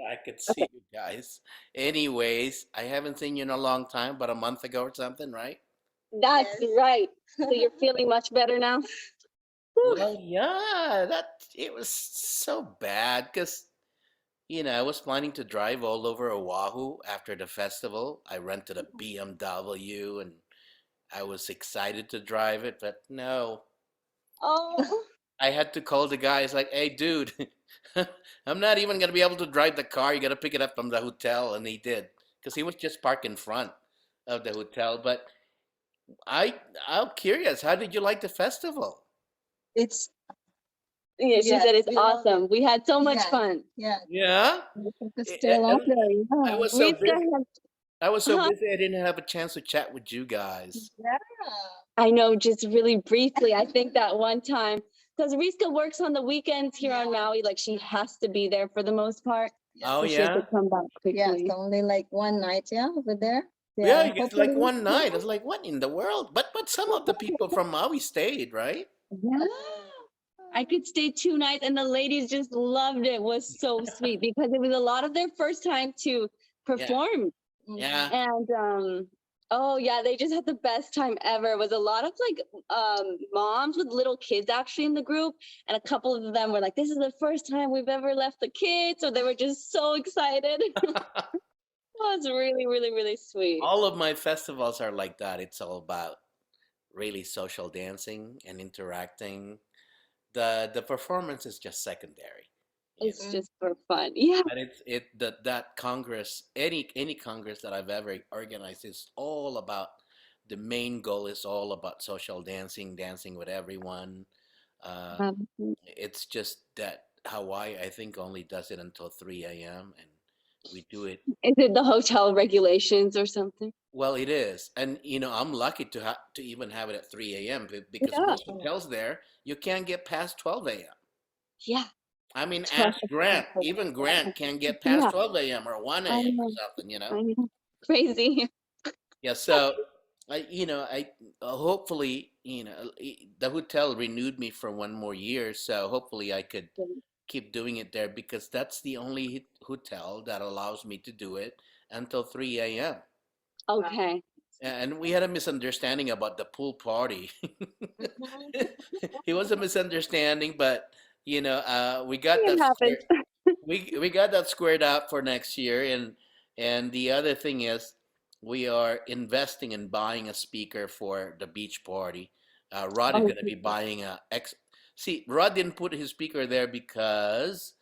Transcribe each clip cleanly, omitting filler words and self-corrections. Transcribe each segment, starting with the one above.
I could Okay, see you guys. Anyways, I haven't seen you in a long time, but a month ago or something, right? that's right. So you're feeling much better now? Whew. Well, yeah, that it was so bad because I was planning to drive all over Oahu after the festival. I rented a BMW and I was excited to drive it, but no. Oh, I had to call the guy. It's like, hey, dude, I'm not even gonna be able to drive the car. You gotta pick it up from the hotel, and he did because he was just parked in front of the hotel. But I, I'm curious. How did you like the festival? It's yeah, she said it's we love it. awesome. We had so much fun. Yeah. Yeah, We could I, stay I, longer. I Yeah. was so Rizca busy. had, I was so huh? busy. I didn't have a chance to chat with you guys. Yeah. I know, just really briefly. I think that one time, because Rizca works on the weekends here on Maui, like she has to be there for the most part. Oh So she had to yeah, come back Yeah. quickly. So only like one night. Yeah, over there. yeah. Yeah. You get like Hopefully. one night. I was like, what in the world? But some of the people from Maui stayed, right? Yeah. I could stay 2 nights and the ladies just loved it. It was so sweet because it was a lot of their first time to Yeah, perform. yeah. And oh yeah, they just had the best time ever. It was a lot of like moms with little kids actually in the group, and a couple of them were like, "This is the first time we've ever left the kids," so they were just so excited. It was really, really, really sweet. All of my festivals are like that. It's all about really social dancing and interacting. The performance is just secondary, you It's know. just for fun. Yeah. But that congress, any congress that I've ever organized is all about the main goal is all about social dancing, dancing with everyone. Uh, it's just that Hawaii, I think, only does it until 3 a.m. and we do it. Is it the hotel regulations or something? Well, it is, and I'm lucky to even have it at 3 a.m. because Yeah. most hotels there you can't get past 12 a.m. Yeah. I mean, 12. ask Grant. Even Grant can't get past Yeah. 12 a.m. or 1 I a.m. or know. something. I know. Crazy. Yeah, so I hopefully, the hotel renewed me for one more year, so hopefully I could keep doing it there because that's the only hotel that allows me to do it until 3 a.m. Okay. And we had a misunderstanding about the pool party. It was a misunderstanding, but we got It that happens. we got that squared out for next year, and the other thing is we are investing in buying a speaker for the beach party. Rod is Oh, going to be buying a X. See, Rod didn't put his speaker there because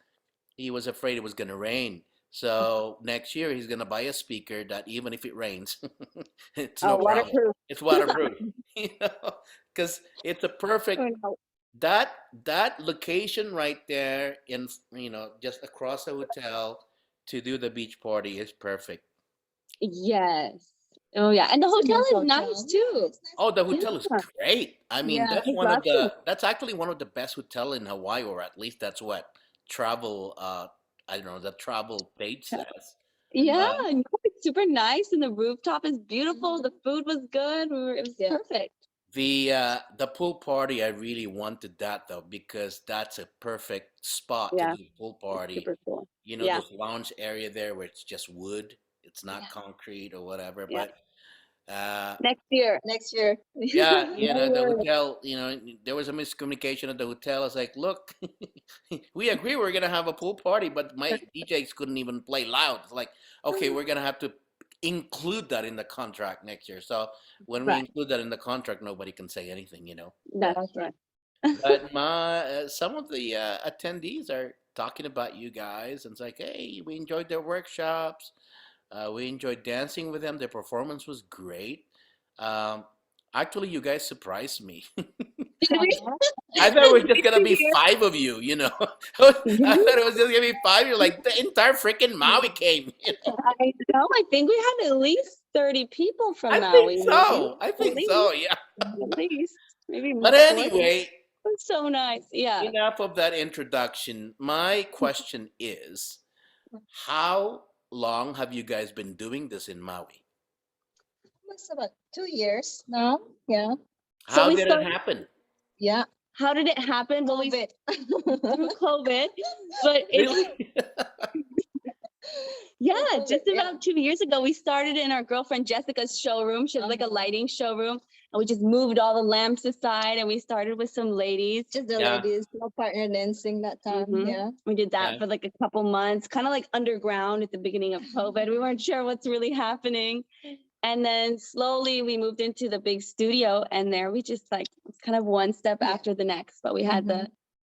he was afraid it was going to rain. So next year he's going to buy a speaker that even if it rains, it's no problem. waterproof. It's waterproof, you know, because it's a perfect Oh, no. that that location right there in just across the hotel to do the beach party is perfect. Yes. Oh yeah, and the It's a hotel nice is nice hotel. too. Oh, the Yeah, hotel is great. I mean, Yeah. it's lovely. that's actually one of the best hotel in Hawaii, or at least that's what travel I don't know, the travel page says. Yeah, Uh, no, it's super nice, and the rooftop is beautiful. The food was good. It was Yeah. perfect. the pool party, I really wanted that though because that's a perfect spot to Yeah, do a pool it's party. super cool. You know, Yeah, those lounge area there where it's just wood, it's not yeah, concrete or whatever. yeah. But uh, Next year. Next year. yeah, No the worries. hotel, there was a miscommunication at the hotel. It's like, look, we agree we're gonna have a pool party, but my DJs couldn't even play loud. It's like, okay, we're gonna have to include that in the contract next year. So when we Right. include that in the contract, nobody can say anything. That's right. But some of the attendees are talking about you guys, and it's like, hey, we enjoyed their workshops. We enjoyed dancing with them. Their performance was great. Um, Actually, you guys surprised me. Did we? I thought it was just Great gonna to be hear. 5 of you. I Yeah, thought it was just gonna be five. You're like the entire freaking Maui came. I know. I think we had at least 30 people from I think Maui, maybe. so. I At think least, so. Yeah. at least, maybe But more 40. It anyway, was so nice. Yeah. enough of that introduction. My question is, how long have you guys been doing this in Maui? It's about 2 years now. Yeah. So How we did it started. happen? Yeah. How did it happen? Well, we COVID. through COVID, but it's Really? Yeah, just about 2 years ago, we started in our girlfriend Jessica's showroom. She has like a Uh-huh. lighting showroom, and we just moved all the lamps aside, and we started with some ladies. Just the Yeah. ladies, no partner dancing that time. Yeah. We did that Yeah. for like a couple months, kind of like underground at the beginning of COVID. We weren't sure what's really happening. And then slowly we moved into the big studio, and there we just like it's kind of one step Yeah. after the next. But we had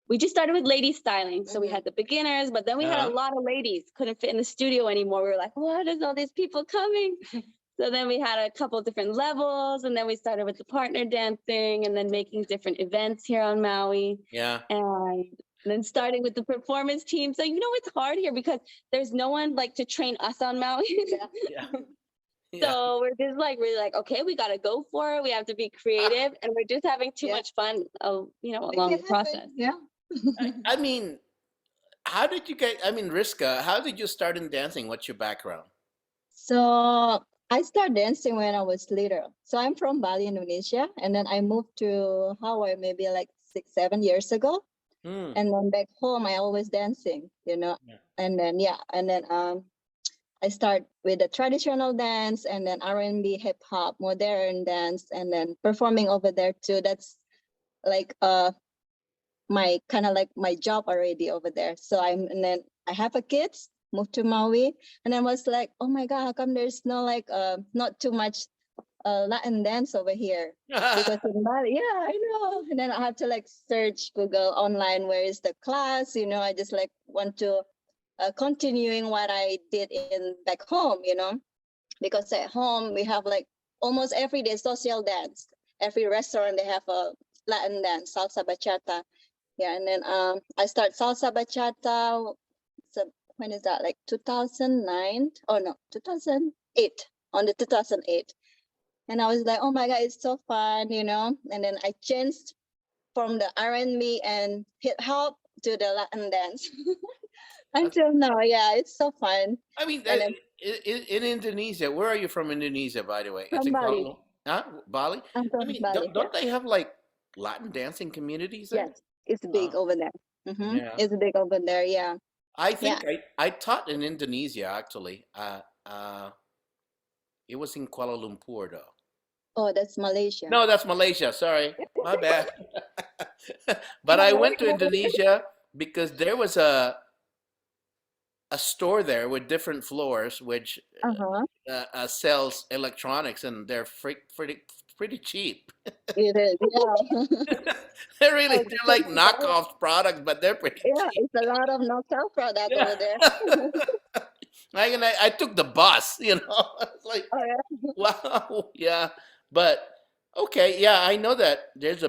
we just started with lady styling. So we had the beginners, but then we had a lot of ladies couldn't fit in the studio anymore. We were like, what is all these people coming? So then we had a couple different levels, and then we started with the partner dancing, and then making different events here on Maui. Yeah. And then starting with the performance team. So it's hard here because there's no one like to train us on Maui. Yeah. Yeah. So we're just like really like, okay, we gotta go for it. We have to be creative, and we're just having too much fun, along the process. Yeah. I mean, how did you get? I mean, Rizca, how did you start in dancing? What's your background? So I started dancing when I was little. So I'm from Bali, Indonesia, and then I moved to Hawaii maybe like 6, 7 years ago. Hmm. And then back home, I always dancing, Yeah. and then I start with the traditional dance, and then R&B, hip hop, modern dance, and then performing over there too. That's like my kind of like my job already over there. So and then I have a kids, moved to Maui, and then was like, oh my god, how come there's no like not too much Latin dance over here? Because in Bali, yeah, I know. And then I have to like search Google online, where is the class? I just like want to continuing what I did in back home, because at home we have like almost every day social dance. Every restaurant they have a Latin dance, salsa bachata. Yeah, and then I start salsa bachata. So when is that? Like 2009? Oh no, 2008. On the 2008, and I was like, oh my god, it's so fun, And then I changed from the R&B and hip hop to the Latin dance. Until now, yeah, it's so fun. I mean, And then in Indonesia, where are you from? Indonesia, by the way, it's from in Kuala Bali, Lumpur, huh? Bali. I'm I from mean, Bali. Yeah. don't they have like Latin dancing communities there? Yes, it's Uh, big over there. yeah. It's big over there. Yeah, I yeah. think I taught in Indonesia actually. It was in Kuala Lumpur though. Oh, that's Malaysia. No, that's Malaysia. Sorry, my bad. But No I went to worries. Indonesia because there was a store there with different floors, which Uh-huh. sells electronics, and they're pretty cheap. It is. Yeah. Oh, They're like knockoff products, but they're pretty yeah, cheap. it's a lot of knockout product Yeah. over there. I took the bus, It's like, Oh yeah. wow, yeah. But okay, yeah, I know that there's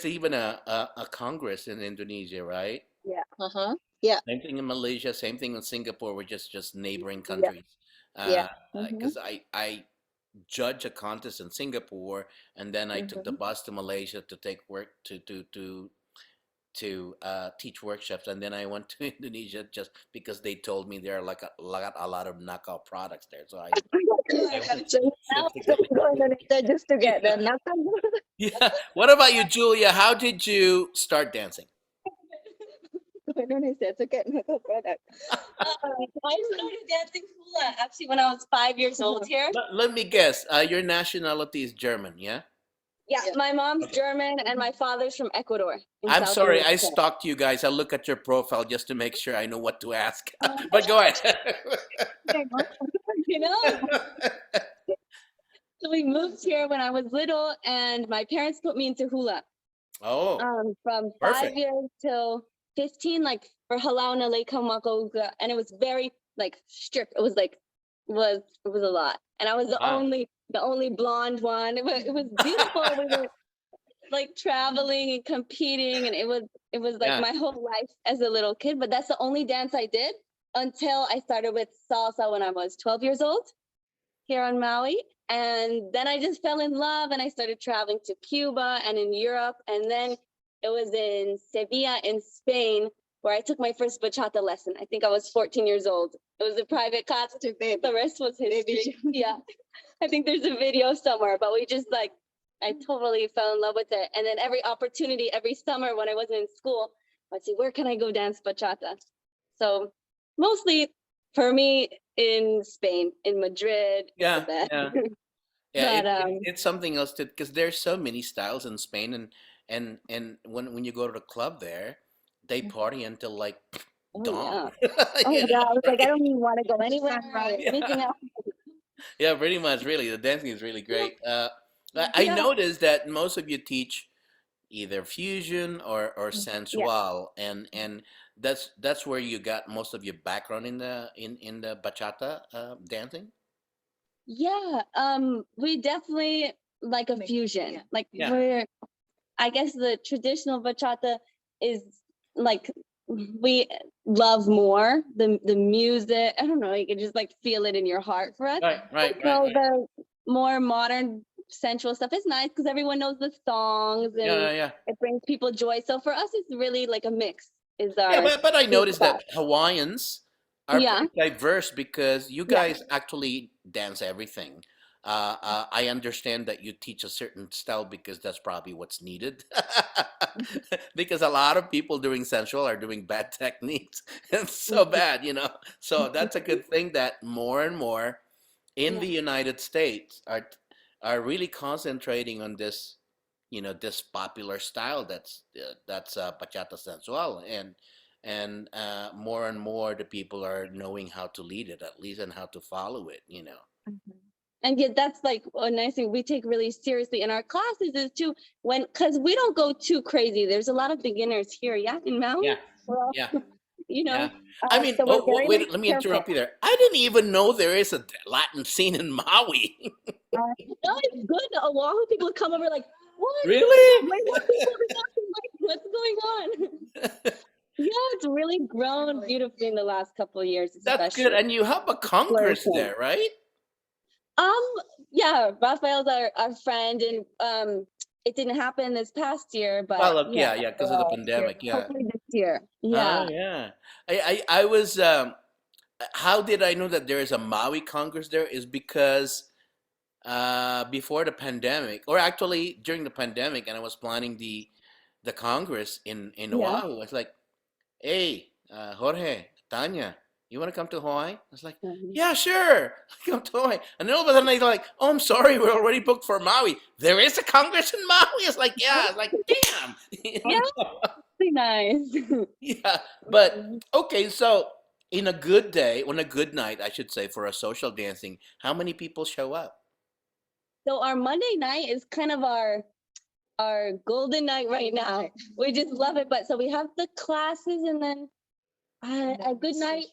even a Congress in Indonesia, right? Yeah. Uh-huh. Yeah. Same thing in Malaysia, same thing in Singapore. We're just neighboring Yeah. countries. Yeah. Because I judge a contest in Singapore, and then I took the Mm-hmm. bus to Malaysia to take work to teach workshops, and then I went to Indonesia just because they told me there are like a lot of knockout products there. So I went So to now take so a look. go Indonesia just to get the Yeah. knockout. Yeah. What about you, Julia? How did you start dancing? Go Indonesia to get knockout product. I started dancing hula actually when I was 5 years old here. Let me guess. Your nationality is German, yeah? Yeah, Yeah. my mom's Okay. German and my father's from Ecuador in I'm South sorry, I America. stalked you guys. I look at your profile just to make sure I know what to ask. But go ahead. You know, so we moved here when I was little, and my parents put me into hula. Oh, From perfect. 5 years till 15, like for halau na lei kamaka, and it was very like strict. It was like it was a lot, and I was Wow. the only blonde one. It was beautiful. We were like traveling and competing, and it was like Yeah. my whole life as a little kid. But that's the only dance I did until I started with salsa when I was 12 years old here on Maui. And then I just fell in love, and I started traveling to Cuba and in Europe. And then it was in Sevilla in Spain where I took my first bachata lesson. I think I was 14 years old. It was a private class. The rest was history. Yeah. I think there's a video somewhere, but we just like, I totally fell in love with it. And then every opportunity, every summer when I wasn't in school, I'd say, where can I go dance bachata? So mostly for me in Spain, in Madrid, it's the Yeah, best. yeah, yeah. But It's something else to because there's so many styles in Spain, and when you go to the club there, they party until like oh yeah. dawn. Oh You my God. know, I was like, I right? don't even want to go anywhere. I'm missing Yeah, out. yeah, pretty much. Really, the dancing is really Yeah. great. I Yeah. noticed that most of you teach either fusion or Yeah. sensual, and that's where you got most of your background in the bachata dancing. Yeah. We definitely like a fusion. Yeah. Like Yeah, I guess the traditional bachata is like we love more the music. I don't know, you can just like feel it in your heart for us. right, But right, right, no, right. the more modern sensual stuff is nice because everyone knows the songs Yeah, and yeah, yeah. it brings people joy. So for us, it's really like a mix. Is Yeah, our but I sweet noticed spot. that Hawaiians are Yeah, pretty diverse because you yeah, guys actually dance everything. I understand that you teach a certain style because that's probably what's needed. Because a lot of people doing sensual are doing bad techniques. It's so bad, you know. So that's a good thing that more and more in yeah. the United States are really concentrating on this, this popular style that's bachata sensual, and more and more the people are knowing how to lead it at least and how to follow it. Mhm. And yet that's like a nice thing we take really seriously in our classes is too when because we don't go too crazy. There's a lot of beginners here, yeah, in Maui. Yeah, Well, yeah, you yeah. know, I mean, so we're oh, very like wait, let me careful. interrupt you there. I didn't even know there is a Latin scene in Maui. No, it's good. The Oahu people come over like, what? Really? Way more people than us. I'm like, what's going on? Yeah, it's really grown beautifully in the last couple of years, That's good. especially And you have a congress flourishing. there, right? Um, yeah, Raphael's our friend, and it didn't happen this past year, but Well, look, yeah, yeah, yeah, because of the pandemic, yeah. hopefully this year. Oh, Yeah, yeah. I was. How did I know that there is a Maui Congress there? Is because before the pandemic, or actually during the pandemic, and I was planning the Congress in yeah. Oahu. It's like, hey, Jorge, Tanya, you want to come to Hawaii? I was like, Mhm. yeah, sure, come to Hawaii. And then all of a sudden, they're like, oh, I'm sorry, we're already booked for Maui. There is a Congress in Maui. It's like, yeah, it's like, damn. Yeah, pretty nice. Yeah, but okay, so in a good day, on a good night, I should say, for a social dancing, how many people show up? So our Monday night is kind of our golden night right now. We just love it. But so we have the classes, and then a good night,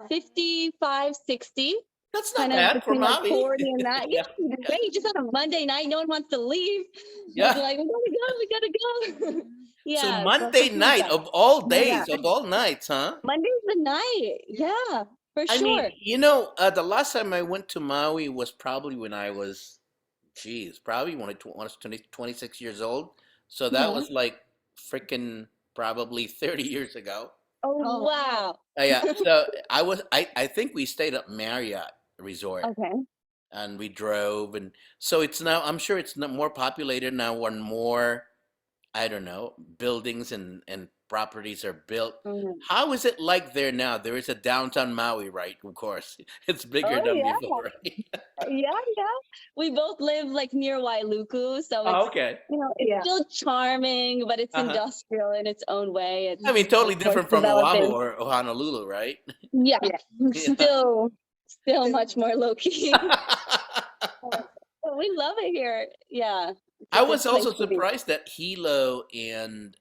55, 60, That's not kind of bad for between like Maui. 40 and that. Yeah, Yeah, it's great. Just on a Monday night, no one wants to leave. It's yeah. like, we gotta go. So Yeah, so Monday for sure, night yeah. of all Yeah. days, of all nights, huh? Monday's the night. Yeah, for I mean, sure. the last time I went to Maui was probably when I was, geez, probably when I was 26 years old. So that Yeah. was like freaking probably 30 years ago. Oh, wow. Yeah, so I think we stayed at Marriott Resort Okay. and we drove, and so it's now, I'm sure it's more populated now when more, I don't know, buildings and properties are built. Mhm. How is it like there now? There is a downtown Maui, right? Of course, it's bigger Oh than yeah. before, right? Yeah, yeah. We both live like near Wailuku, so Oh, it's okay. it's Yeah. still charming, but it's Uh-huh. industrial in its own way. It's I mean, totally of course different from Oahu developing. or Honolulu, right? Yeah, Yeah. still much more low key. But we love it here. Yeah, it's a I good was place also to be. surprised that Hilo and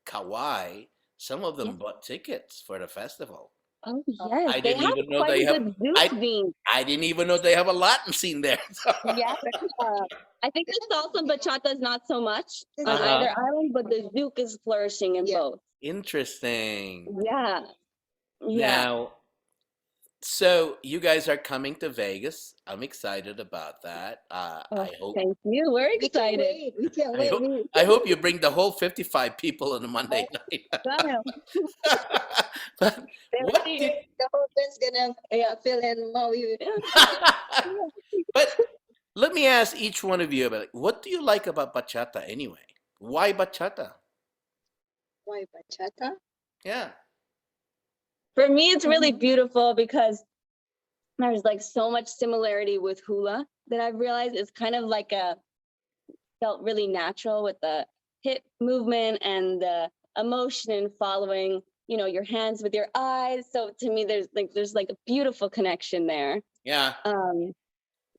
Kauai, some of Yeah. them bought tickets for the festival. Oh yes, I they didn't have even know quite they a have. good Zouk I scene. I didn't even know they have a Latin scene there. Yeah, I think the salsa and bachata is not so much on Uh-huh. either island, but the Zouk is flourishing in both. Interesting. Yeah, yeah. Now, so you guys are coming to Vegas. I'm excited about that. Oh, I hope. thank you. We're We can't excited. wait. We can't I wait. hope. I hope you bring the whole 55 people on a Monday night. Wow. But what Very- did? The whole thing's gonna fill in Maui. But let me ask each one of you about what do you like about bachata anyway? Why bachata? Why bachata? Yeah. For me, it's really beautiful because there's like so much similarity with hula that I've realized. It's kind of like felt really natural with the hip movement and the emotion and following, your hands with your eyes. So to me, there's like a beautiful connection there. Yeah.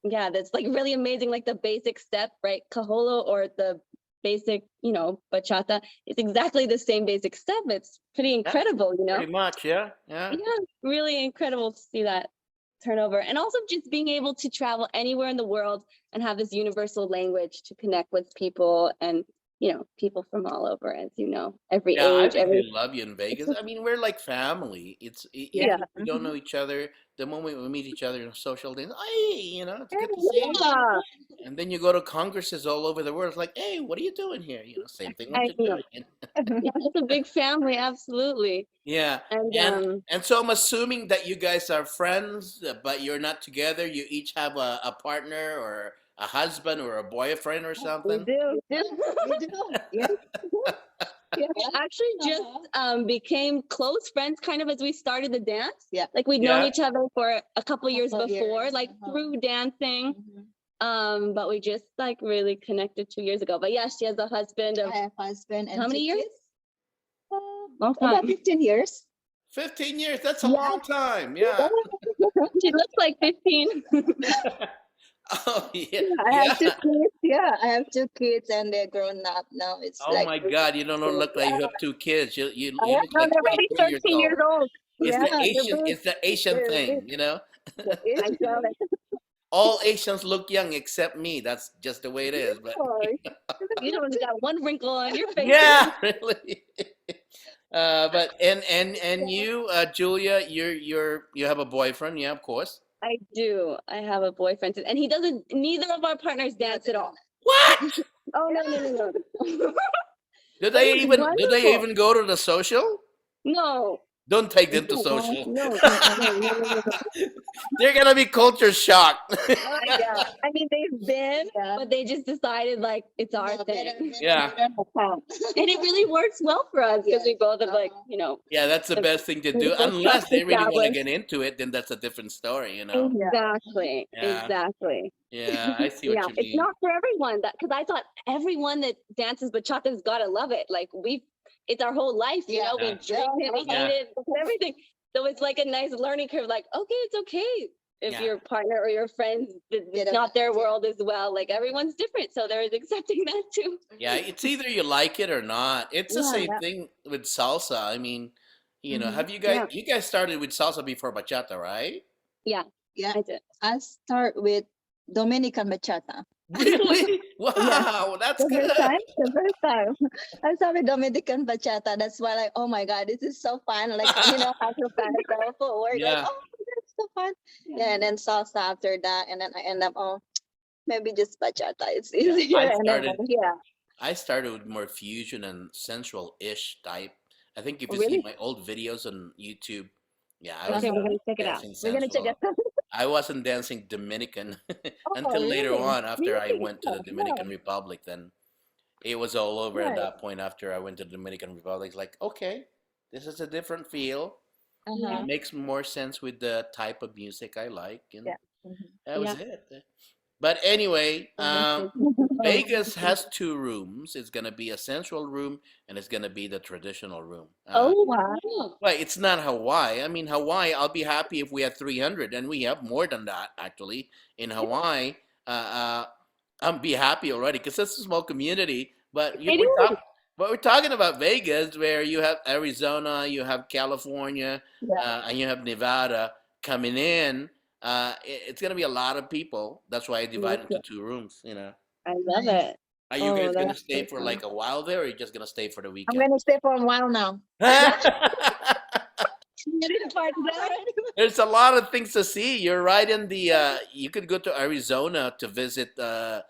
Yeah, that's like really amazing. Like the basic step, right? Kaholo or the basic, bachata. It's exactly the same basic step. It's pretty incredible, Pretty much, yeah. Yeah, really incredible to see that turnover. And also just being able to travel anywhere in the world and have this universal language to connect with people and, people from all over, as you know, every Yeah, I age, think they every. love you in Vegas. I mean, we're like family. Yeah. Even if we don't know each other, the moment we meet each other in a social dance, hey, it's good to see you. Yeah, And then you go to congresses all over the world. It's like, hey, what are you doing here? Same thing what I you're know. doing. Yeah, it's a big family, absolutely. Yeah, And and so I'm assuming that you guys are friends, but you're not together. You each have a partner or a husband or a boyfriend or we something. do. We do. Yeah. Yeah, we actually just became close friends kind of as we started the dance. Yeah. Like we'd known Yeah. each other for a couple years Couple before, years, like through dancing. Mhm. But we just like really connected 2 years ago. But yeah, she has a husband of I have husband and how many two years? kids. Long About time. 15 years. 15 years, that's a Yeah. long time. Yeah. She looks like 15. Oh, yeah. I have two Yeah. kids. Yeah, I have two kids and they're grown up now. It's Oh like my God, you don't look like you have two kids. You look No, like they're already 23 years 13 years old. old. It's yeah, the they're Asian, big. it's the Asian They're big. thing, I love it. All Asians look young except me. That's just the way it is. But You don't got one wrinkle on your face. yeah, really. But and you, Julia, you have a boyfriend, yeah, of course. I do. I have a boyfriend, and he doesn't. Neither of our partners dance at all. What? Oh no. Do But they he's even wonderful. go to the social? No. Don't take them to No, social. no. They're gonna be culture shocked. Yeah. I mean, they've been, Yeah. but they just decided like it's our No, thing. Yeah. And it really works well for us because we both have like, Yeah, that's the best thing to do. both Unless trust they really want to established. get into it, then that's a different story, Exactly. Yeah. Exactly. Yeah, I see Yeah, what you it's mean. not for everyone. That because I thought everyone that dances bachapa's gotta love it. Like it's our whole life, Yeah. We Yeah. dream it, we Yeah. eat it, everything. So it's like a nice learning curve. Like, okay, it's okay if Yeah. your partner or your friends, it's Bit of not their that, yeah. world as well. Like everyone's different, so there is accepting that too. Yeah, it's either you like it or not. It's the same Yeah. thing with salsa. I mean, Mhm. have Yeah. you guys started with salsa before bachata, right? Yeah, Yeah. I did. I start with Dominican bachata. Really? Wow, that's The good. first time, the first time. I saw with Dominican bachata. That's why, like, oh my God, this is so fun. Like, how to go forward. Like, Yeah. oh, that's so fun. Yeah, and then salsa after that. And then I end up, oh, maybe just bachata. It's Yeah, easier. I And then, started yeah. I started with more fusion and sensual-ish type. I think if you see Really? my old videos on YouTube, yeah, I was Okay, we're gonna check it out. dancing We're going to check sensual. it out. I wasn't dancing Dominican Oh, until later really? on after I went to the Oh, Dominican Republic. Then it was all over at right. that point after I went to the Dominican Republic. It's like, okay, this is a different feel. Uh-huh. It makes more sense with the type of music I like, and Yeah. Mhm. that was Yeah. it. But anyway, Oh, Vegas has two rooms. It's gonna be a central room, and it's gonna be the traditional room. Wow. Well, it's not Hawaii. I mean, Hawaii, I'll be happy if we had 300, and we have more than that actually in Hawaii. I'll be happy already because it's a small community. But It is. we're talking about Vegas, where you have Arizona, you have California, Yeah. and you have Nevada coming in. It's gonna be a lot of people. That's why I divide into two rooms. I love Nice. it. Are you guys Oh, gonna that's stay so for fun. like a while there, or are you just gonna stay for the I'm weekend? going to stay for a while now. There's a lot of things to see. You're right in the. You could go to Arizona to visit that.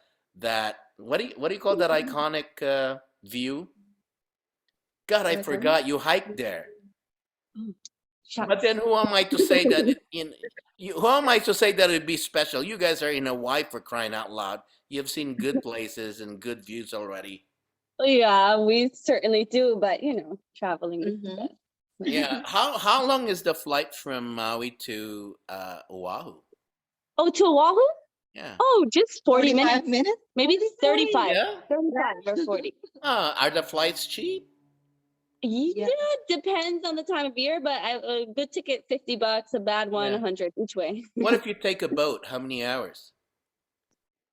What do you call that iconic view? God, I Arizona? forgot. You hiked there. But Shucks. then who am I to say that who am I to say that it'd be special? You guys are in Hawaii for crying out loud. You've seen good places and good views already. Yeah, we certainly do, but traveling is the Mhm. best. Yeah. How long is the flight from Maui to Oahu? Oh, to Oahu? Yeah. Oh, just 40 45 minutes. minutes? Maybe 35. Yeah. 35 or 40. Are the flights cheap? Yeah, depends on the time of year, but a good ticket, $50, a bad one, Yeah. 100 each way. What if you take a boat? How many hours?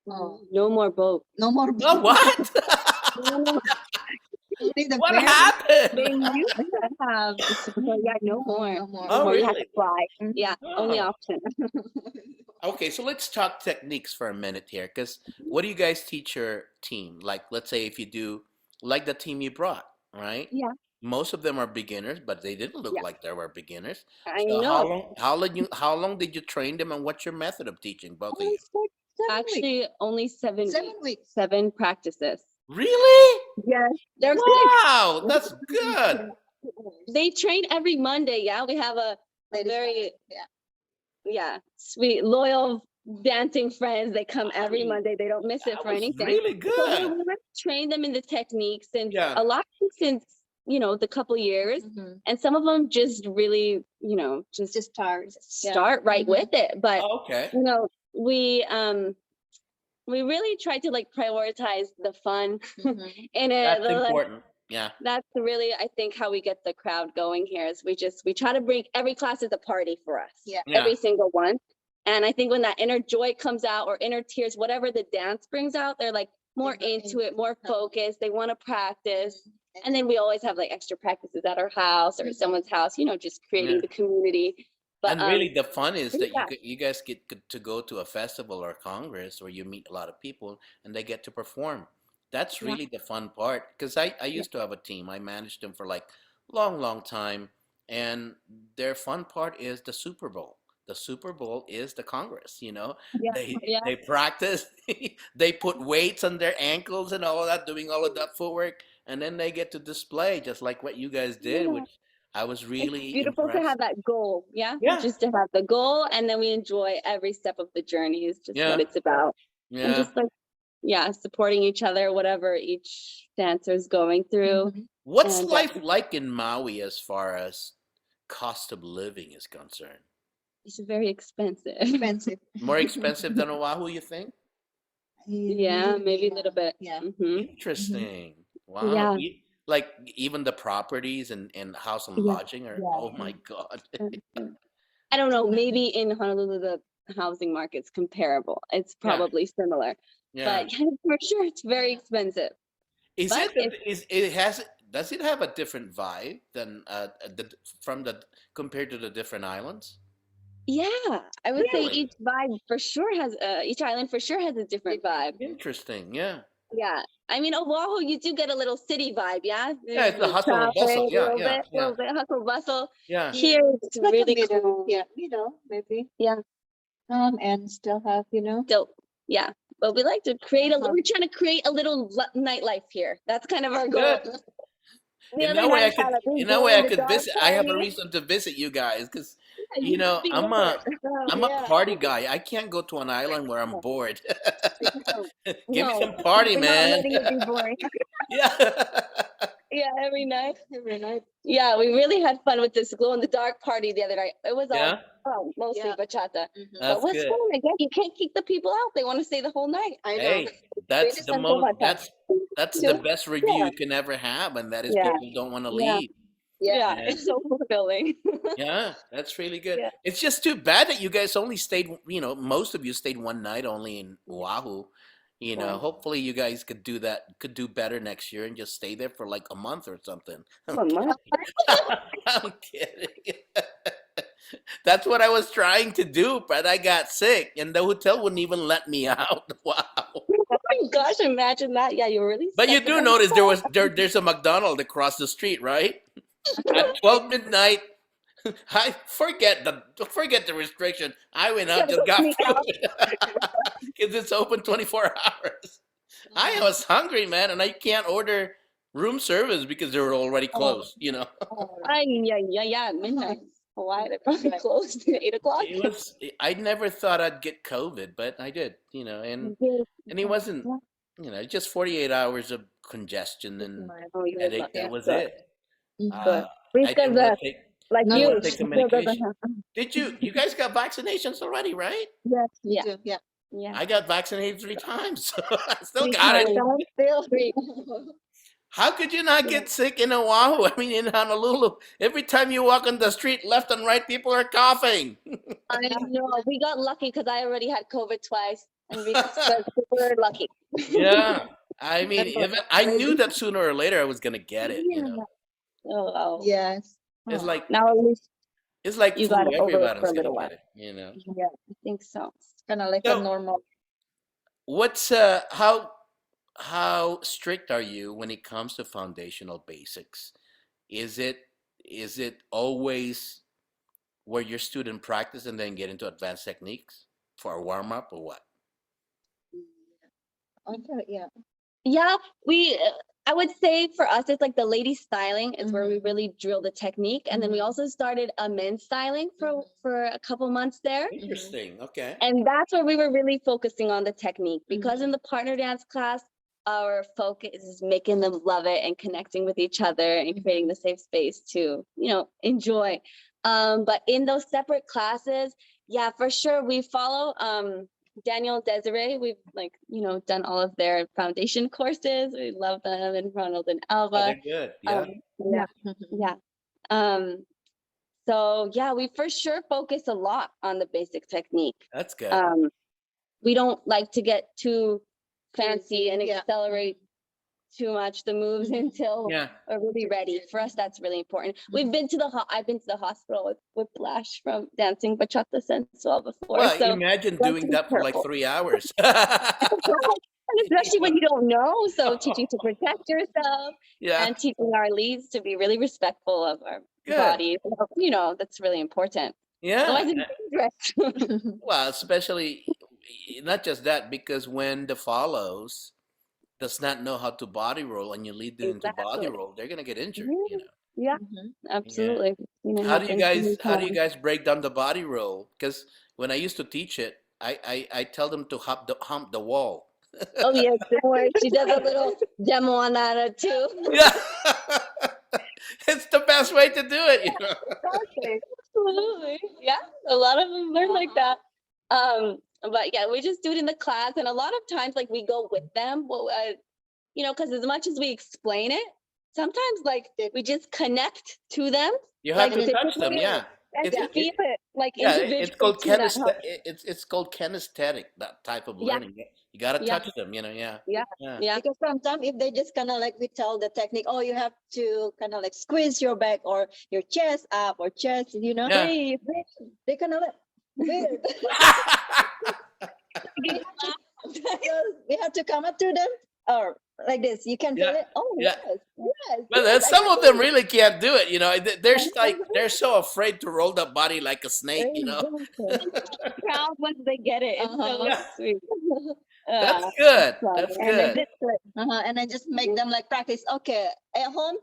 Oh, No more boat. no more. Oh, what? Only the What ferry. happened? They used to have, but yeah, no more. No more. No Oh, more. You have to really? fly. Yeah, only Oh. option. Okay, so let's talk techniques for a minute here, because what do you guys teach your team? Like, let's say if you do, like the team you brought, right? Yeah, Most of them are beginners, but they didn't look yeah, like they were beginners. I So know. how long did you train them, and what's your method of teaching both of Oh, you? it's like 7 weeks. Actually, only 7 7 weeks, weeks. 7 practices. Really? Yes, they're Wow, good. that's good. They train every Monday. Yeah, we have a Ladies very yeah. sweet, loyal dancing friends. They come every Wow, Monday. They don't miss it that for was anything. really So we good. really train them in the techniques, and Yeah. a lot since the couple years, Mhm. and some of them just really just Just start. start right Mhm. with it. But Oh, okay. we really try to like prioritize the fun Mhm. and That's important. Yeah. that's really, I think, how we get the crowd going here is we try to bring every class as a party for us. Yeah. Yeah. Every single one. And I think when that inner joy comes out or inner tears, whatever the dance brings out, they're like more into it, more focused. They want to practice. And then we always have like extra practices at our house or someone's house, just creating Yeah. the community. But And really, the fun is that yeah, you guys get to go to a festival or congress where you meet a lot of people and they get to perform. That's yeah, really the fun part. Because I yeah, used to have a team. I managed them for like long time, and their fun part is the Super Bowl. The Super Bowl is the Congress. yeah, yeah, They practice, they put weights on their ankles and all of that, doing all of that footwork, and then they get to display just like what you guys did, yeah. which I was It's really beautiful to impressed. have that goal. Yeah. Yeah. Just to have the goal. And then we enjoy every step of the journey is just what Yeah. it's about. And Yeah. just like, yeah, supporting each other, whatever each dancer is going through. Mhm. What's And life like in Maui as far as cost of living is concerned? it's very expensive. Expensive. More expensive than Oahu, you think? Yeah, maybe a little bit. Yeah. Hmm. Interesting. Wow. Yeah. Like even the properties and house and Yeah. lodging are, Yeah. oh my God. I don't know. Maybe in Honolulu, the housing market's comparable. It's Yeah. probably similar. Yeah. But yeah, for sure, it's very expensive. Is But it if is it has does it have a different vibe than from the compared to the different islands? Yeah, I would say Really? each island for sure has a different vibe. Interesting. Yeah. Yeah. I mean, Oahu, you do get a little city vibe, yeah? Yeah, it's the The hustle and traffic, bustle. a Yeah, little yeah, bit, a yeah, little bit hustle bustle. yeah. Here, it's Like a really middle. calm. Yeah. Maybe. Yeah. And still have, Still, yeah. But we like to we're trying to create a little nightlife here. That's kind of our goal. Good. The other night, we had a big In that glow way I in the could dark visit. I have a party. reason to visit you guys because Yeah, you should be I'm there. a party guy. I can't go to an island where I'm bored. Give me No, some party, we're not man. letting it be boring. Yeah. Yeah, every night. every night. Yeah, we really had fun with this glow in the dark party the other night. It was all Yeah, mostly Yeah. bachata. But that's what's good. fun again? You can't keep the people out. They want to stay the whole night. I know. Hey, Really simple. that's the Yeah, best review you can ever have, and that is yeah, people don't want to yeah, leave. yeah. Yeah. It's so fulfilling. Yeah, that's really good. Yeah, It's just too bad that you guys only stayed, most of you stayed one night only in Oahu. yeah. Hopefully you guys could do better next year and just stay there for like a month or something. I'm One month. kidding. I'm kidding. That's what I was trying to do, but I got sick and the hotel wouldn't even let me out. Wow. Oh my gosh, imagine that. Yeah, you're really But you stuck in do the notice hotel. there's a McDonald's across the street, right? At 12 midnight, I forget the restriction. I went You out, gotta just go got sneak out. food because it's open 24 hours. I Mhm. was hungry, man, and I can't order room service because they were already Oh, closed. Yeah, midnight. Why they probably closed at 8 o'clock? It was I never thought I'd get COVID, but I did, and it wasn't, just 48 hours of congestion and Oh, you would headache. love That yeah. was So, it. Uh, I Rizca's didn't want to take like didn't No, want you. to take She the still doesn't medication. have. Did you? You guys got vaccinations already, right? yes, we Yeah, do. Yeah. yeah. I got vaccinated 3 times. So I still Three got it. times. Don't feel Three. How could you not Yeah. get sick in Oahu? I mean, in Honolulu, every time you walk on the street, left and right, people are coughing. I know. We got lucky because I already had COVID twice, and Rizca's super lucky. Yeah. I mean, That's even what I knew crazy. that sooner or later I was gonna get it, you know. Yeah. Oh, wow. yes. It's Oh, like now at least it's like you got flu, over it for everybody's a gonna little get while. it, you know. Yeah, I think so. Kind of like a So normal. what's how strict are you when it comes to foundational basics? Is it is it always where your student practice and then get into advanced techniques for a warm up or what? Okay, yeah. Yeah, we. I would say for us, it's like the lady styling is where we Mhm. really drill the technique, and then we Mhm. also started a men's styling Mhm. for a couple months there, Interesting. Okay. and that's where we were really focusing on the technique because Mhm. in the partner dance class, our focus is making them love it and connecting with each other and creating the safe space to enjoy. But in those separate classes, yeah, for sure we follow Daniel and Desiree. We've done all of their foundation courses. We love them, and Ronald and Oh, Alva. they're good. Yeah, Yeah, Mhm. yeah. Um, so yeah, we for sure focus a lot on the basic technique. that's good. Um, we don't like to get too fancy and Yeah. accelerate too much the moves Mhm. until Yeah. we're really ready. For us, that's really important. We've been to I've been to the hospital with whiplash from dancing bachata sensual before, Well, so imagine we have to doing be that for like careful. 3 hours. And especially when you don't know, so teaching to protect yourself Yeah, and teaching our leads to be really respectful of our good. bodies. That's really important. Yeah. Otherwise, it's dangerous. Well, especially not just that, because when the follows does not know how to body roll and you lead them into body Exactly. roll, they're gonna get injured, Mhm. you know. Yeah, Mhm. Yeah. absolutely. Seen it happen so many How do you times. guys break down the body roll? Because when I used to teach it, I tell them to hump the wall. Oh yes, don't worry. She does a little demo on that too. Yeah. It's the best way to do it, you know. Okay, absolutely. Yeah, a lot of them learn like that. But yeah, we just do it in the class, and a lot of times, like we go with them. Well, because as much as we explain it, sometimes like we just connect to them, You have like to And touch them, physically, yeah. and It's to feel it, like yeah, it's individual called too. That helps. it's called kinesthetic, that type of Yeah, learning. You gotta yeah, touch them, you know, yeah. yeah, Yeah. yeah, because sometimes if they just kind of like we tell the technique, oh, you have to kind of like squeeze your back or your chest up or chest, Yeah. breathe. they kind of like weird. We have to come up to them or like this. You can feel Yeah. it. Oh Yeah. yes, yes, Well, yes. I some can of them feel really can't do it, you know. it. They're so afraid to roll the body like a snake, you know. Exactly. Proud once they get it. It's so Uh-huh. Yeah. sweet. That's Uh, good. so, That's And then good. just and then just make them like practice. Okay, at home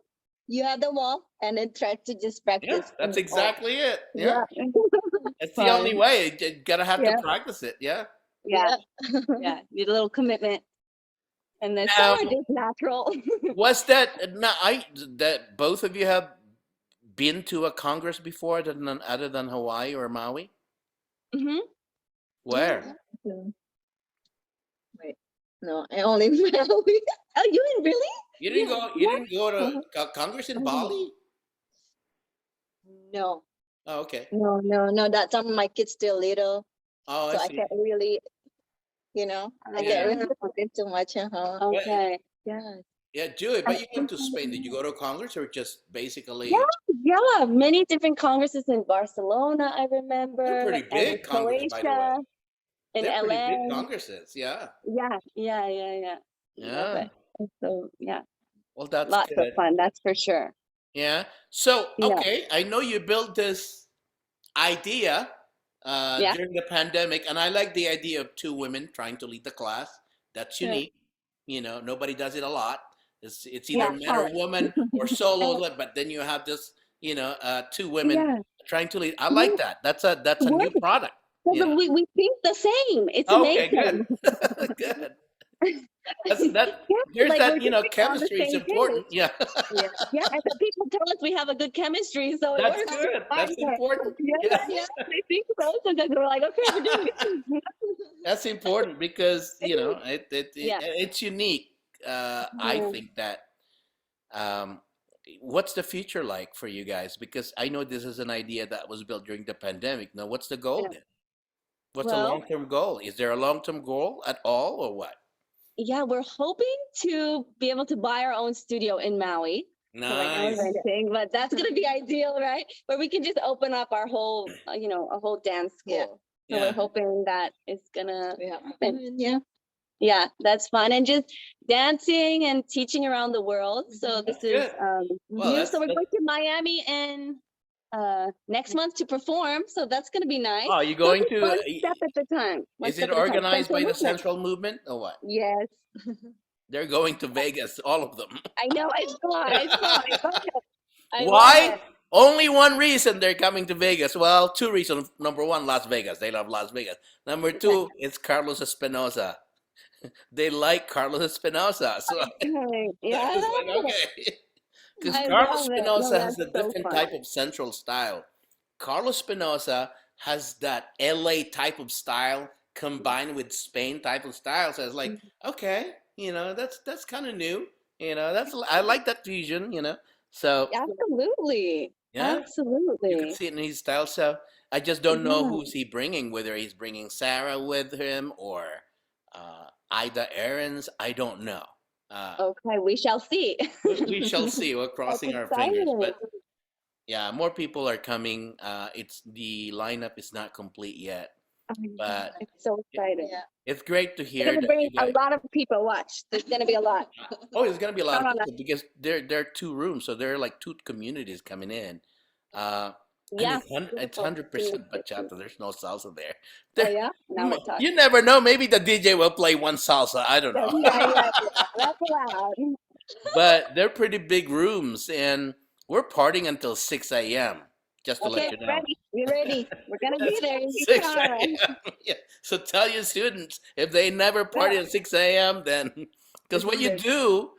you have the wall, and then try to just Yeah, practice. that's Oh, exactly it. Yeah. yeah, It's the only fun. way. You gotta have to Yeah, practice it. Yeah. yeah, yeah. yeah. Need a little commitment, and then some Now, are just natural. was that now I that both of you have been to a congress before other than Hawaii or Maui? Hmm. Where? So, wait, no, I only Maui. Oh, you didn't really? You didn't Yeah. go. You What? didn't go to Congress in Oh, Bali? no, Oh, okay. no. That time my kid's still little, Oh, I so I see. can't really, I can't Yeah. really put in too much. But Okay. Yeah. yeah, Julie. But you went to Spain. Did you go to Congress or just Yeah, basically? yeah. Many different congresses in Barcelona, I They're remember, pretty and in big Congress, by the way. Croatia, in They're pretty LA. big Congresses. Yeah. Yeah, yeah, yeah, yeah. Love Yeah. it. And so yeah, Well, that's lots of good. fun. That's for sure. Yeah. So, Yeah, okay, I know you built this idea yeah, during the pandemic, and I like the idea of two women trying to lead the class. That's yeah, unique. You know, nobody does it a lot. It's either yeah. man Oh, or woman or solo, but then you have this, two women yeah. trying to lead. I Yeah, like that. That's a new works. product. You Because know. we think the same. It's Okay, good. amazing. Good. that. Yeah, There's like we're that, just on the chemistry is same page. important. Yeah, Yeah. Yeah, and the people tell us we have a good chemistry, so it that's works. good. Fine. That's important. Yeah, Yeah, yeah, they think so. Sometimes we're like, okay, we're doing good. that's important because It is. Yeah. it's unique. I Yeah. think that. Um, what's the future like for you guys? Because I know this is an idea that was built during the pandemic. Now, what's the goal Yeah. then? What's the Well, long-term goal? Is there a long-term goal at all, or what? yeah, we're hoping to be able to buy our own studio in Maui. So right now we're Nice. renting, but that's gonna be ideal, right? Where we can just open up our whole, a whole dance Yeah. school. So we're Yeah. hoping that it's gonna Yeah. happen. Yeah. Yeah, that's fun. And just dancing and teaching around the world. So this That's is good. Well, new. So we're going to Miami in next month to perform. So that's gonna be nice. oh, you So going just to? one step at a time. One Is it step at a time. organized Central by the movement. Central Movement or what? Yes. They're going to Vegas, all of them. I know, I saw, I saw, I love it. I love Why? it. Only one reason they're coming to Vegas. Well, two reasons. Number one, Las Vegas. They love Las Vegas. Number Okay. two, it's Carlos Espinosa. They like Carlos Espinosa. So Okay. Yeah, I I was like, love it. okay. Because I Carlos love it. No, Spinoza has that's a so different fun. type of central style. Carlos Spinoza has that LA type of style combined with Spain type of style. So it's like, okay, that's kind of new. That's I like that fusion. So Absolutely. yeah, you can Absolutely. see it in his style. So I just don't know Yeah. who's he bringing, whether he's bringing Sarah with him or Ida Aarons. I don't know. Uh, Okay, we shall see. we shall see. We're That's crossing our fingers, exciting. but yeah, more people are coming. It's the lineup is not complete yet, but It's so it, exciting. Yeah. it's great to We're hear gonna that bring you a guys. lot of people. Watch. There's gonna be a lot. Oh, there's gonna be a lot Count of on us. people because there are two rooms, so there are like two communities coming in, uh, and Yeah. it's Beautiful. 100% bachata. There's no salsa there. Oh There, yeah. Now we're you talking. never know. Maybe the DJ will play one salsa. I don't know. Yeah, yeah, yeah. That's allowed. But they're pretty big rooms, and we're partying until 6 a.m. Just to let Okay, you know. ready. We're ready. We're gonna be That's there in 6 time. a.m. Yeah. So tell your students if they never Yeah. party at 6 a.m., then because what you do,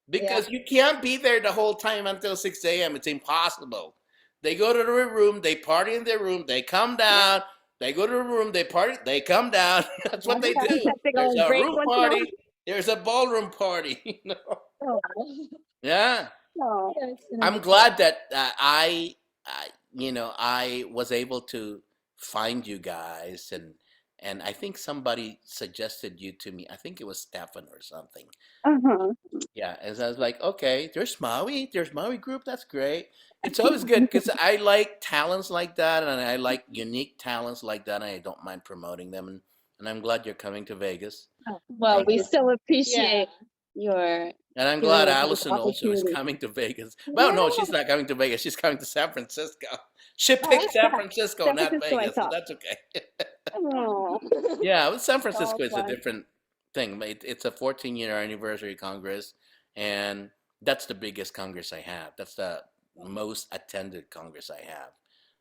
Yeah. because you can't be there the whole time until 6 a.m. It's impossible. They go to their room, they party in their room, they come Yeah. down, they go to the room, they party, they come down. That's what they Sometimes do. have to go There's and a break room once in a while. party, there's a ballroom party. Oh, Yeah. no. Yeah, it's gonna I'm be glad that I was able to find you guys, and I think somebody suggested you to me. I think it was Stefan or something. Uh-huh. Yeah, and so I was like, okay, there's Maui group. That's great. It's always good because I like talents like that, and I like unique talents like that, and I don't mind promoting them. And I'm glad you're coming to Vegas. Well, thank we you. still Yeah. appreciate your And I'm glad giving us this Allison also is opportunity. coming to Vegas. Well, Yeah. no, she's not coming to Vegas. She's coming to San Francisco. She Oh, picked San yeah. Francisco, San not Francisco, I Vegas, so thought. that's okay. Oh. Yeah, well, San So Francisco is a fun. different thing. It's a 14-year anniversary Congress, and that's the biggest Congress I have. That's the most attended Congress I have.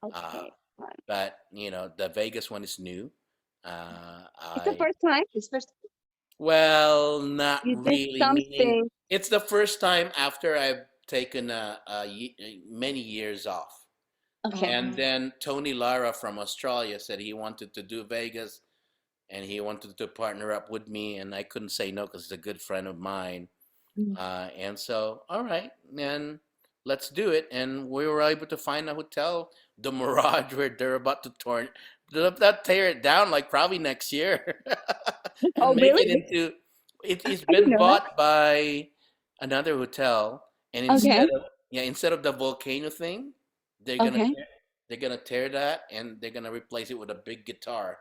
Okay. Fun. But the Vegas one is new. It's the I first time It's first. Well, not you did really. Meaning, something. it's the first time after I've taken many years off. Okay. And then Tony Lara from Australia said he wanted to do Vegas and he wanted to partner up with me, and I couldn't say no because he's a good friend of mine. And so, all right, then let's do it. And we were able to find a hotel, the Mirage, where they're about to tear it down like probably next year Oh, and make really? it into it's I didn't been know that. bought by another hotel, and Okay. instead of the volcano thing, they're gonna Okay. they're gonna tear that and they're gonna replace it with a big guitar.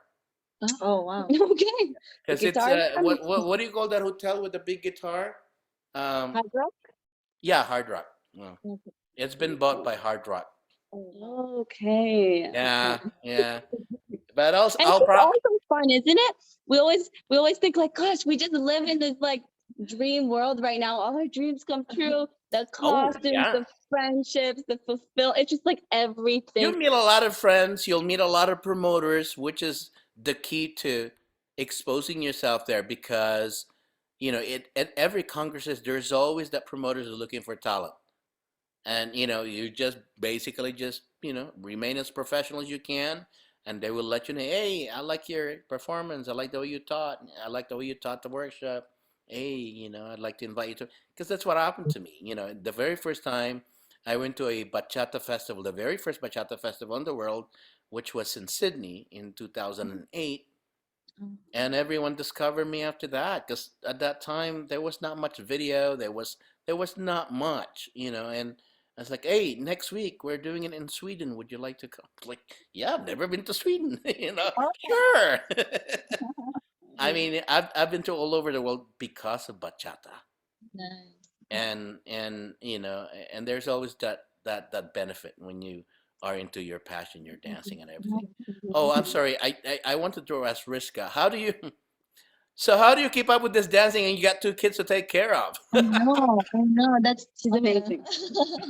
Oh wow. Okay. The Because it's guitar what do you call that hotel with the big guitar? Um, hard rock. yeah, Hard Rock. Yeah. Okay. It's been bought by Hard Rock. Okay. Yeah, Okay. yeah. But also, And I'll it's probably also fun, isn't it? We always think like, gosh, we just live in this like dream world right now. All our dreams come true. The oh costumes, yeah. the friendships, the fulfill. It's just like everything. You'll meet a lot of friends. You'll meet a lot of promoters, which is the key to exposing yourself there because at every congresses, there's always that promoters are looking for talent. And you just basically just remain as professional as you can, and they will let you know, hey, I like your performance, I like the way you taught, I like the way you taught the workshop. Hey, I'd like to invite you to, because that's what happened to me. The very first time I went to a bachata festival, the very first bachata festival in the world, which was in Sydney in 2008. And everyone discovered me after that, because at that time there was not much video, there was not much, and I was like, hey, next week we're doing it in Sweden, would you like to come? Like, yeah, I've never been to Sweden. Sure. I Yeah. mean, I've been to all over the world because of bachata. Nice. And there's always that benefit when you are into your passion, your dancing and everything. Oh, I'm sorry, I wanted to ask Riska, how do you keep up with this dancing, and you got two kids to take care of? I know. That's She's amazing.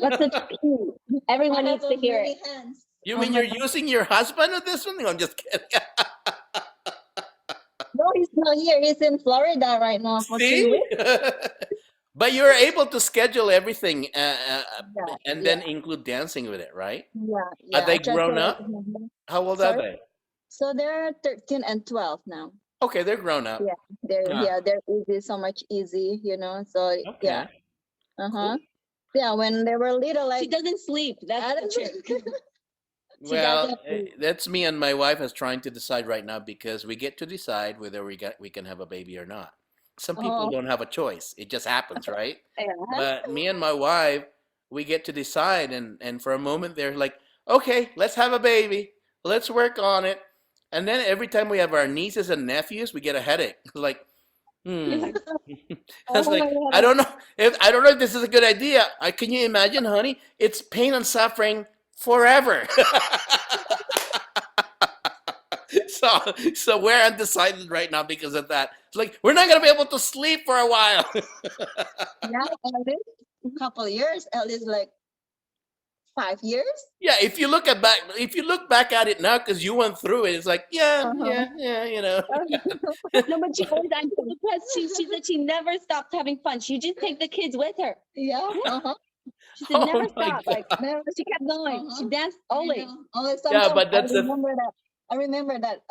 That's the key. Everyone needs to hear it. Hands. You Oh mean my you're God. using your husband with this one? No, I'm just kidding. No, he's not here. He's in Florida right now for three See? weeks. But you're able to schedule everything, Yeah, and yeah, then include dancing with it, right? yeah, Are yeah. I they tried to grown like. up? How old are Sorry. they? So they're 13 and 12 now. Okay, they're grown up. Yeah, they're Ah, yeah, they're easy, so much easy, So yeah, okay, uh-huh. cool. Yeah, when they were little, She like doesn't sleep. I That's the don't trick. She Well, doesn't sleep. that's me and my wife is trying to decide right now, because we get to decide whether we can have a baby or not. Some people oh don't have a choice. It just happens, right? Yeah. But me and my wife, we get to decide, and for a moment they're like, "Okay, let's have a baby. Let's work on it." And then every time we have our nieces and nephews, we get a headache. Like, hmm. I was oh my like, God. I don't know if this is a good idea. Can you imagine, honey? It's pain and suffering forever. So we're undecided right now because of that. It's like we're not gonna be able to sleep for a while. Yeah, at least a couple years, at least like 5 years. Yeah, if you look back at it now, because you went through it, it's like, yeah, Uh-huh. yeah, yeah. No, but she always answers because she said she never stopped having fun. She just take the kids with her. Yeah, Yeah. uh-huh. She said never Oh my stop. Like god. Never. she kept going. She Uh-huh. danced I always. know. Always Yeah, sometimes but that's the I remember that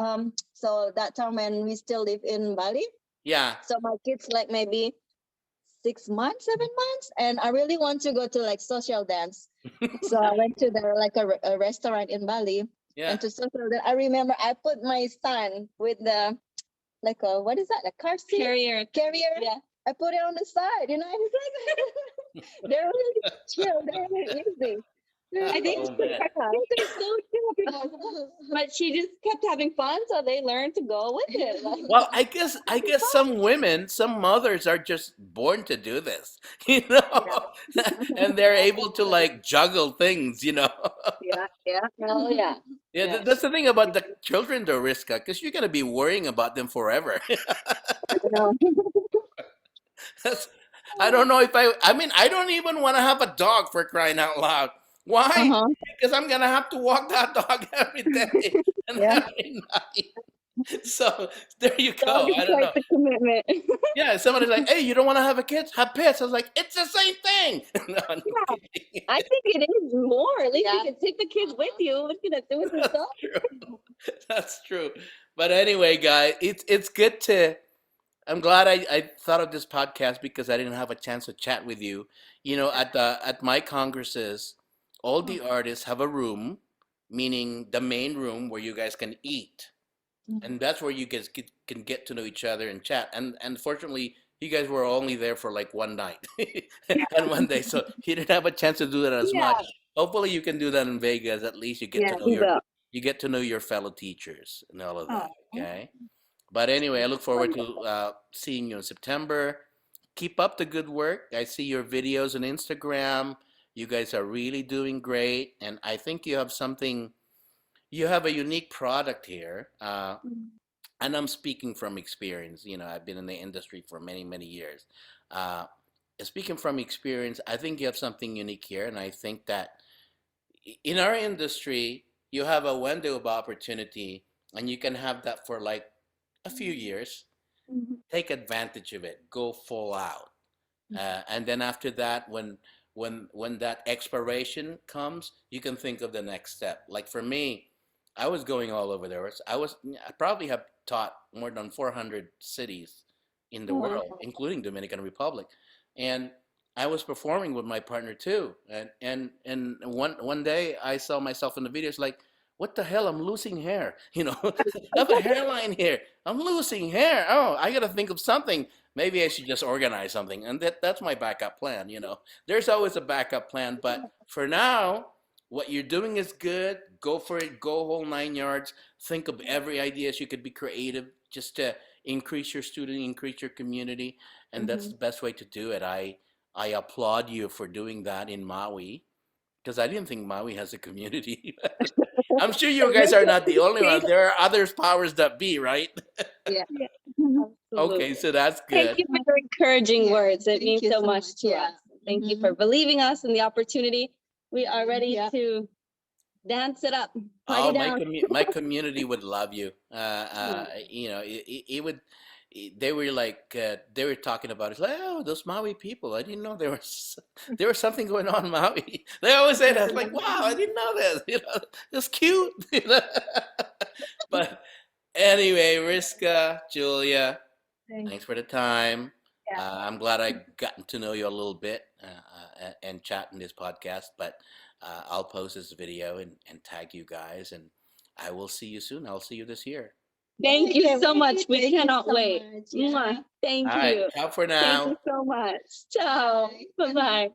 so that time when we still live in Bali. yeah. So my kids like maybe 6 months, 7 months, and I really want to go to like social dance. So I went to like a restaurant in Bali Yeah. and to social dance. I remember I put my son with the like a what is that? A car seat Carrier. carrier. Yeah. I put it on the side, and it's like they're really chill. They're really easy. I think Oh man. they're so chill. But she just kept having fun, so they learned to go with it. Like, Well, I guess some women, some mothers are just born to do this, you know, and they're able to like juggle things. Yeah, yeah, oh yeah. Yeah, Yeah. that's the thing about the children, though, Riska, because you're gonna be worrying about them forever. I know. That's, I don't know if I mean, I don't even want to have a dog, for crying out loud. Why? Uh-huh. Because I'm gonna have to walk that dog every day and Yeah. every night. So there you Dog go. is I don't quite know. the commitment. Yeah, somebody's like, "Hey, you don't want to have a kid? Have pets." I was like, "It's the same thing." No, I'm kidding. I think it is more. At least Yeah. you can take the kids with you. What you gonna do with That's yourself? true. That's true. But anyway, guys, it's good to. I'm glad I thought of this podcast because I didn't have a chance to chat with you. At my congresses, all the artists have a room, meaning the main room where you guys can eat, and that's where you guys can get to know each other and chat. And fortunately, you guys were only there for like one night and one day, so you didn't have a chance to do that as much. Yeah. Hopefully, you can do that in Vegas. At least you get Yeah, to know we will. your fellow teachers and all of Oh. that. Okay. But anyway, I look forward to seeing you in September. Keep up the good work. I see your videos on Instagram. You guys are really doing great, and I think you have something. You have a unique product here, and I'm speaking from experience. I've been in the industry for many, many years. Uh, Speaking from experience, I think you have something unique here, and I think that in our industry, you have a window of opportunity, and you can have that for like a few years, Mhm. take advantage of it, go full out. And then after that, when that expiration comes, you can think of the next step. Like for me, I was going all over there. I probably have taught more than 400 cities in the Oh, world, including Dominican Republic, and I was performing with my partner too. And one day I saw myself in the videos like, what the hell? I'm losing hair. I have a hairline here. I'm losing hair. Oh, I gotta think of something. Maybe I should just organize something. And that's my backup plan. There's always a backup plan, but for now, what you're doing is good. Go for it. Go whole 9 yards. Think of every idea you could be creative just to increase your student, increase your community, and that's the mhm. best way to do it. I applaud you for doing that in Maui because I didn't think Maui has a community. I'm sure you Thank guys are not the only thank one. There are others powers that be, right? Yeah. Yeah, Okay, absolutely. so that's Thank good. you for your encouraging Yeah. words. It Thank means you so so much much. to Yeah. us. Thank you Mm-hmm. for believing us in the opportunity. We are ready Yeah. to dance it up, party Oh, down. my community would love you. Mm. It would. They were like they were talking about it. Like, oh, those Maui people. I didn't know there was something going on in Maui. They always say that. Like, wow, I didn't know this. It's cute. But anyway, Riska, Julia, Thank thanks for the time. Yeah. I'm glad I gotten to know you a little bit and chat in this podcast. But I'll post this video and tag you guys, and I will see you soon. I'll see you this year. Thank you so much. We Thank you cannot so wait. much. Yeah. Mwah. Thank All right, you. ciao for Thank now. you so much. Ciao. Bye. Bye bye.